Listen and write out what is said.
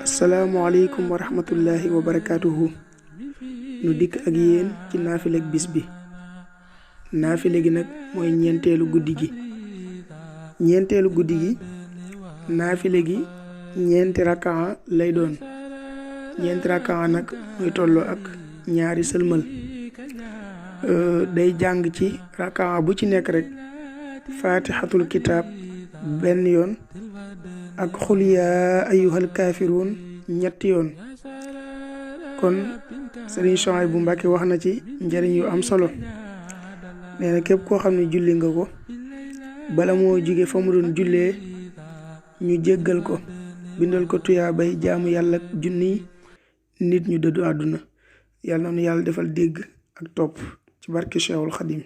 asalaamualeykum wa rahmatullahi wa barakaatuhu. nu dikk ak yéen ci naafileg bis bi. naafile gi nag mooy ñeenteelu guddi gi. naafile gi ñeenti rakaa lay doon. ñeenti rakaa nag muy tolloo ak ñaari sëlmal. day jàng ci rakaa bu ci nekk rek faatixatul kitaab benn yoon ak xul yaa ayyuhal kaafiruun ñetti yoon. kon Sëriñ Souhaïbou Mbacké wax na ci njëriñ yu am solo. nee na képp koo xam ne julli nga ko bala moo jóge fa mu doon jullee ñu jéggal ko bindal ko tuyaa bay jaamu yàlla junniy nit ñu dëddu àdduna. yàlla na nu yàlla defal dégg ak topp ci barke Cheikhul Khadim.